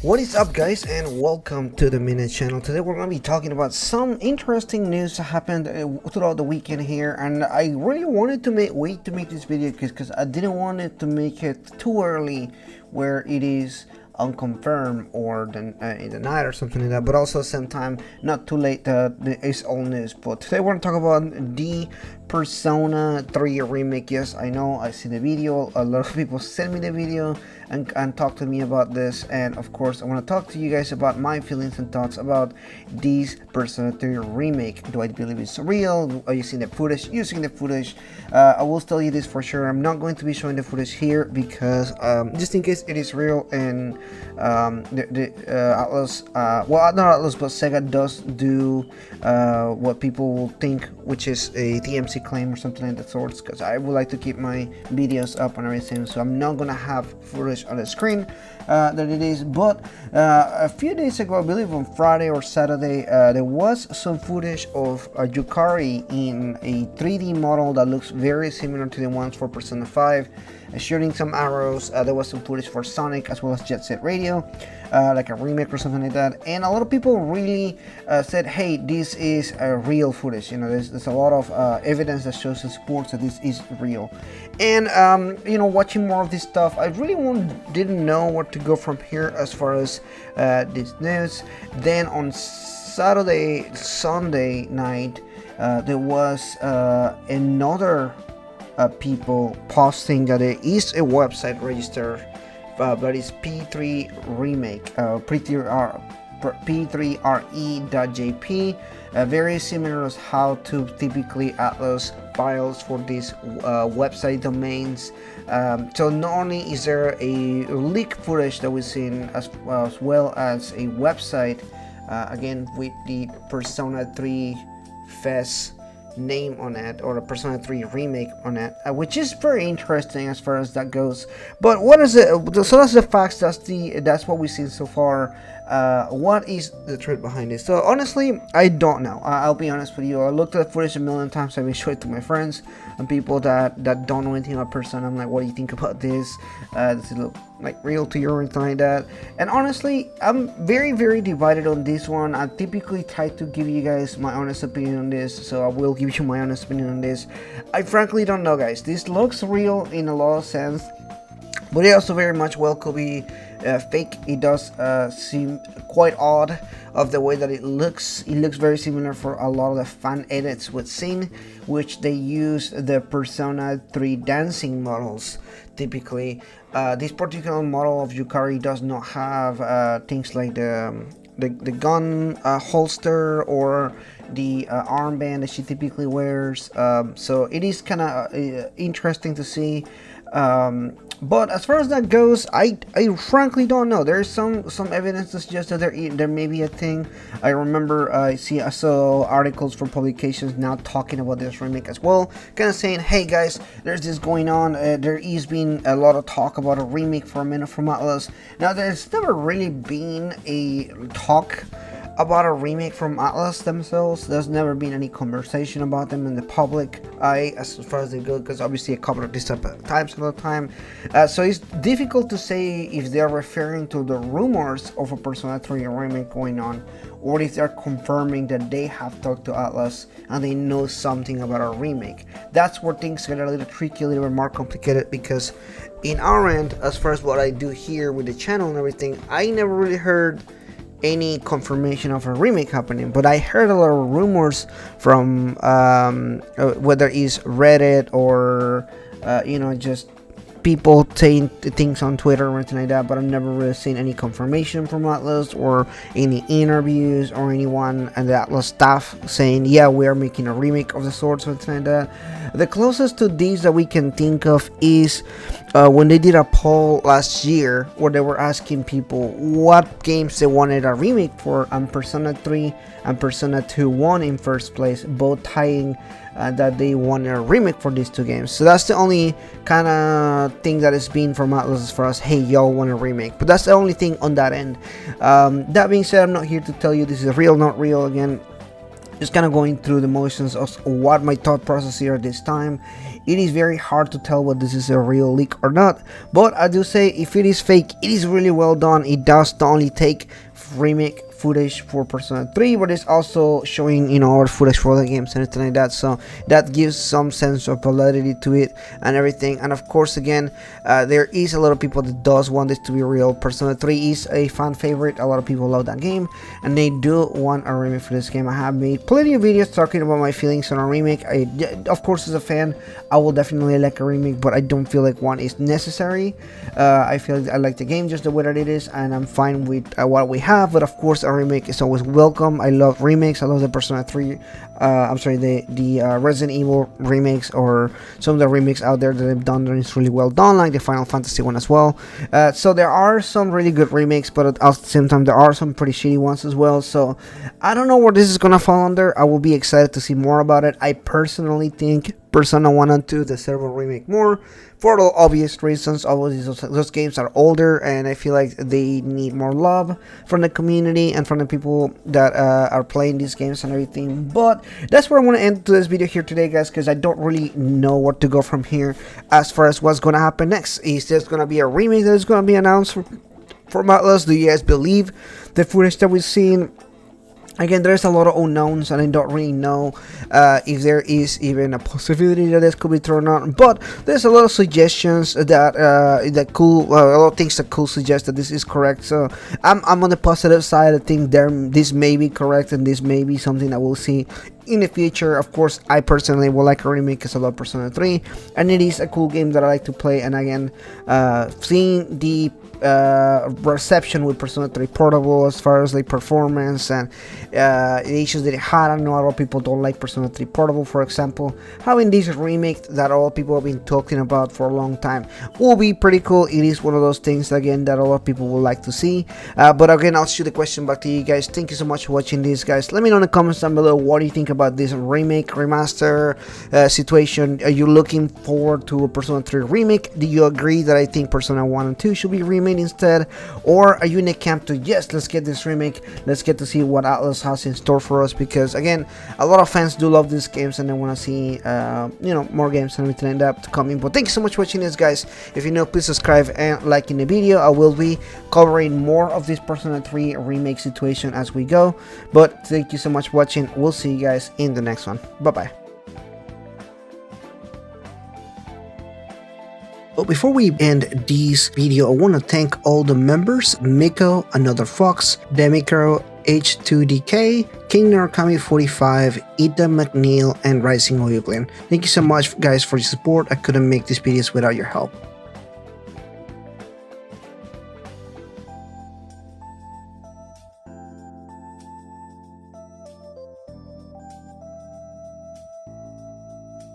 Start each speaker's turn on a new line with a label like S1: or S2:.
S1: What is up, guys, and welcome to the Minute Channel. Today we're going to be talking about some interesting news that happened throughout the weekend here, and I really wanted to wait to make this video because I didn't want it to make it too early where it is unconfirmed or in the night or something like that, but also sometime not too late it's all news. But today we're going to talk about the Persona 3 remake. Yes, I know, I see the video, a lot of people send me the video and talk to me about this, and of course I want to talk to you guys about my feelings and thoughts about this Persona 3 remake. Do I believe it's real? Are you seeing the footage? Using the footage? I will tell you this for sure, I'm not going to be showing the footage here because just in case it is real, and Atlas, well, not Atlas, but Sega does do what people will think, which is a TMC claim or something like that sorts, because I would like to keep my videos up and everything, so I'm not gonna have footage on the screen that it is. But a few days ago, I believe on Friday or Saturday, there was some footage of Yukari in a 3D model that looks very similar to the ones for Persona 5, shooting some arrows. There was some footage for Sonic as well as Jet Set Radio, like a remake or something like that, and a lot of people really said, hey, this is real footage. You know, there's a lot of evidence that shows and supports that this is real. And you know, watching more of this stuff, I really didn't know where to go from here as far as this news. Then on Sunday night, there was another people posting that there is a website registered that is P3 Remake, P3RE.jp, very similar as how to typically Atlas files for these website domains. So not only is there a leak footage that we've seen as well as a website, again with the Persona 3 Fest name on it, or the Persona 3 remake on it, which is very interesting as far as that goes. But what is it? So that's the facts. That's what we've seen so far. What is the truth behind it? So honestly, I don't know. I'll be honest with you. I looked at the footage a million times. I've been showing it to my friends and people that don't know anything about Persona. I'm like, what do you think about this? Does it look like real to you or anything like that? And honestly, I'm very, very divided on this one. I typically try to give you guys my honest opinion on this, so I will give you my honest opinion on this. I frankly don't know, guys. This looks real in a lot of sense, but it also very much well could be fake. It does seem quite odd of the way that it looks. It looks very similar for a lot of the fan edits we've seen, which they use the Persona 3 dancing models. Typically, this particular model of Yukari does not have things like the gun holster or the armband that she typically wears. So it is kind of interesting to see. But as far as that goes, I frankly don't know. There's some evidence to suggest that there may be a thing. I remember I saw articles from publications now talking about this remake as well, kind of saying, hey guys, there's this going on. There is been a lot of talk about a remake for a minute from Atlas. Now there's never really been a talk about a remake from Atlas themselves. There's never been any conversation about them in the public eye as far as they go, because obviously I covered this type of times all the time. So it's difficult to say if they're referring to the rumors of a Persona 3 remake going on, or if they're confirming that they have talked to Atlas and they know something about a remake. That's where things get a little tricky, a little bit more complicated, because in our end, as far as what I do here with the channel and everything, I never really heard any confirmation of a remake happening, but I heard a lot of rumors from whether it's Reddit or you know, just people saying things on Twitter or anything like that, but I've never really seen any confirmation from Atlas or any interviews or anyone and the Atlas staff saying, yeah, we are making a remake of the sorts or anything like that. The closest to this that we can think of is when they did a poll last year where they were asking people what games they wanted a remake for, and Persona 3 and Persona 2 won in first place, both tying that they wanted a remake for these two games. So that's the only kind of thing that has been from Atlas as far as, hey, y'all want a remake. But that's the only thing on that end. That being said, I'm not here to tell you this is real, not real. Again, just kind of going through the motions of what my thought process here this time. It is very hard to tell whether this is a real leak or not, but I do say if it is fake, it is really well done. It does not only take remake footage for Persona 3, but it's also showing, you know, our footage for the games and everything like that, so that gives some sense of validity to it and everything. And of course, again, there is a lot of people that does want this to be real. Persona 3 is a fan favorite, a lot of people love that game, and they do want a remake for this game. I have made plenty of videos talking about my feelings on a remake. Of course, as a fan, I will definitely like a remake, but I don't feel like one is necessary. I feel like I like the game just the way that it is, and I'm fine with what we have, but of course a remake is always welcome. I love remakes. I love the Persona 3, I'm sorry, the Resident Evil remakes, or some of the remakes out there that they've done that is really well done, like the Final Fantasy one as well. So there are some really good remakes, but at the same time there are some pretty shitty ones as well. So I don't know where this is gonna fall under. I will be excited to see more about it. I personally think Persona 1 and 2 deserve a remake more, for the obvious reasons. Obviously those games are older, and I feel like they need more love from the community and from the people that are playing these games and everything. But that's where I want to end this video here today, guys, because I don't really know where to go from here as far as what's going to happen next. Is there's going to be a remake that is going to be announced from Atlas? Do you guys believe the footage that we've seen? Again, there's a lot of unknowns, and I don't really know if there is even a possibility that this could be thrown out. But there's a lot of suggestions that a lot of things that could suggest that this is correct. So I'm on the positive side. I think this may be correct, and this may be something that we'll see in the future. Of course, I personally will like a remake because I love Persona 3, and it is a cool game that I like to play. And again, seeing the reception with Persona 3 Portable as far as like performance and the issues that it had. I know a lot of people don't like Persona 3 Portable, for example. Having this remake that all people have been talking about for a long time will be pretty cool. It is one of those things, again, that a lot of people would like to see. But again, I'll shoot the question back to you guys. Thank you so much for watching this, guys. Let me know in the comments down below, what do you think about this remake, remaster situation? Are you looking forward to a Persona 3 remake? Do you agree that I think Persona 1 and 2 should be remade instead, or are you in the camp to yes, let's get this remake, let's get to see what Atlas has in store for us? Because again, a lot of fans do love these games and they want to see you know, more games and everything like that to come in. But thank you so much for watching this, guys. If you're new, please subscribe and like in the video. I will be covering more of this Persona 3 remake situation as we go. But thank you so much for watching. We'll see you guys in the next one. Bye bye. But before we end this video, I want to thank all the members: Miko, Another Fox, Demicro, H2DK, King Narukami 45, Ida McNeil, and Rising Oyoblin. Thank you so much, guys, for your support. I couldn't make these videos without your help.